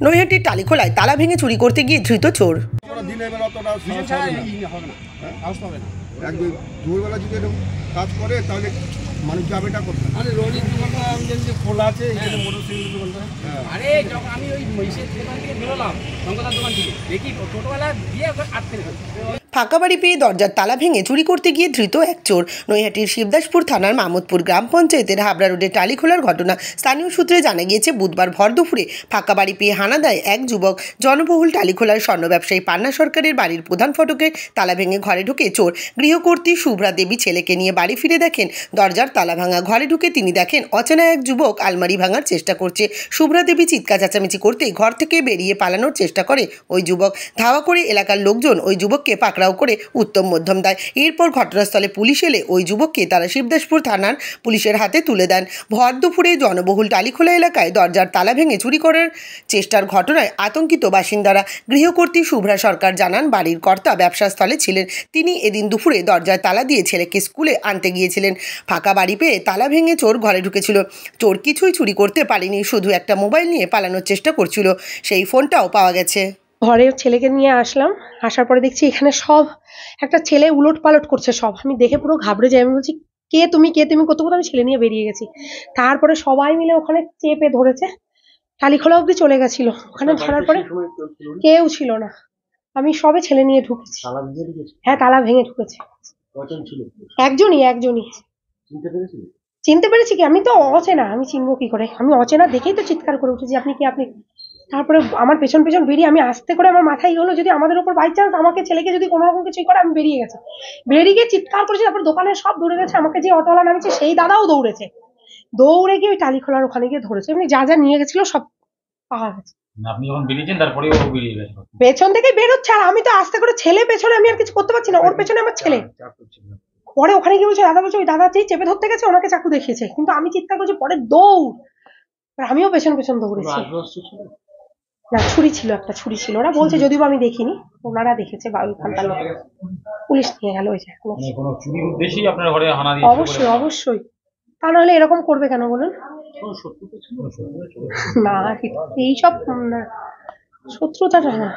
নৈহাটির টালিখোলায় তালা ভেঙে চুরি করতে গিয়ে ধৃত চোর। কাজ করে তাহলে মানুষ যাবেটা কোথায়? আরে রোডের দোকানটা আমি জানি খোলা আছে, এখানে মোটরসাইকেলের দোকানটা। আরে যখন আমি ওই মহিষের দোকান থেকে বেরোলাম, শঙ্করদার দোকান থেকে, দেখি ছোটবেলা দিয়ে আটকে রেখেছে। ফাঁকা বাড়ি পেয়ে দরজার তালা ভেঙে চুরি করতে গিয়ে ধৃত এক চোর। নৈহাটির শিবদাসপুর থানার মামুদপুর গ্রাম পঞ্চায়েতের হাবড়া রোডে টালিখোলার ঘটনা। স্থানীয় সূত্রে জানা গিয়েছে, বুধবার ভর দুপুরে ফাঁকা বাড়ি পেয়ে হানা দেয় এক যুবক। জনবহুল টালিখোলার স্বর্ণ ব্যবসায়ী পান্না সরকারের বাড়ির প্রধান ফটকের তালা ভেঙে ঘরে ঢুকে চোর। গৃহকর্ত্রী শুভ্রা দেবী ছেলেকে নিয়ে বাড়ি ফিরে দেখেন দরজার তালা ভাঙা। ঘরে ঢুকে তিনি দেখেন অচেনা এক যুবক আলমারি ভাঙার চেষ্টা করছে। শুভ্রা দেবী চিৎকার চেঁচামেচি করতেই ঘর থেকে বেরিয়ে পালানোর চেষ্টা করে ওই যুবক। ধাওয়া করে এলাকার লোকজন ওই যুবককে পাকড়াও করে উত্তম মধ্যম দেয়। এরপর ঘটনাস্থলে পুলিশ এলে ওই যুবককে তারা শিবদাসপুর থানার পুলিশের হাতে তুলে দেন। ভর দুপুরে জনবহুল টালিখোলা এলাকায় দরজার তালা ভেঙে চুরি করার চেষ্টার ঘটনায় আতঙ্কিত বাসিন্দারা। গৃহকর্ত্রী শুভ্রা সরকার জানান, বাড়ির কর্তা ব্যবসাস্থলে ছিলেন। তিনি এদিন দুপুরে দরজায় তালা দিয়ে ছেলেকে স্কুলে আনতে গিয়েছিলেন। ফাঁকা বাড়ি পেয়ে তালা ভেঙে চোর ঘরে ঢুকেছিল। চোর কিছুই চুরি করতে পারেনি, শুধু একটা মোবাইল নিয়ে পালানোর চেষ্টা করছিল। সেই ফোনটাও পাওয়া গেছে। ঘরে ছেলেকে নিয়ে আসলাম, আসার পরে দেখছি এখানে সব একটা ছেলে উলট পালট করছে সব। আমি দেখে পুরো ঘাবড়ে যাই। আমি বলছি, কে তুমি করতে করতে আমি ছেলে নিয়ে বেরিয়ে গেছি। তারপরে সবাই মিলে ওখানে চেপে ধরেছে, টালিখোলা অব্দি চলে গেছিল। ওখানে ধরার পরে কেউ ছিল না, আমি সবে ছেলে নিয়ে ঢুকেছি। হ্যাঁ, তালা ভেঙে ঢুকেছে। একজনই। চিনতে পেরেছি কি? আমি তো অচেনা, আমি চিনবো কি করে? আমি অচেনা দেখেই তো চিৎকার করে উঠেছি, আপনি কি, আপনি। তারপরে আমার পেছন বেরিয়ে আমি আস্তে করে, আমার মাথায় হলো যদি আমাদের উপর বাই চান্স আমাকে ছেলেকে যদি কোনো রকম কিছুই করে, আমি বেরিয়ে গেছি। বেরিয়ে গিয়ে চিৎকার করেছি। তারপর দোকানের সব দৌড়ে গেছে। আমাকে যে অটোওয়ালা নামিয়েছে সেই দাদাও দৌড়েছে। দৌড়ে গিয়ে ওই টালিখোলার ওখানে গিয়ে ধরেছে। এমনি যা নিয়ে গেছিল সব পাওয়া গেছে। আপনি যখন বেরিয়েছেন তারপরে ও বেরিয়ে গেছে, পেছন থেকেই বেরোচ্ছে, আর আমি তো আস্তে করে ছেলে পেছনে, আমি আর কিছু করতে পারছি না। ওর পেছনে আমার ছেলে। পরে ওখানে গিয়ে বলছে, দাদা বলছে ওই দাদা চেপে ধরতে গেছে, ওনাকে চাকু দেখিয়েছে। কিন্তু আমি চিৎকার করছি, পরে দৌড়। আমিও পেছন দৌড়েছি। না, একটা ছুরি ছিল। ওরা বলছে, যদিও আমি দেখিনি, ওনারা দেখেছে বা ওইখানকার লোক। পুলিশ নিয়ে গেল। ওই যে কোনো চুরির উদ্দেশ্যেই আপনার ঘরে হানা দিয়েছে? অবশ্যই। তা নাহলে এরকম করবে কেন বলুন? না, এইসব শত্রুতাটা না।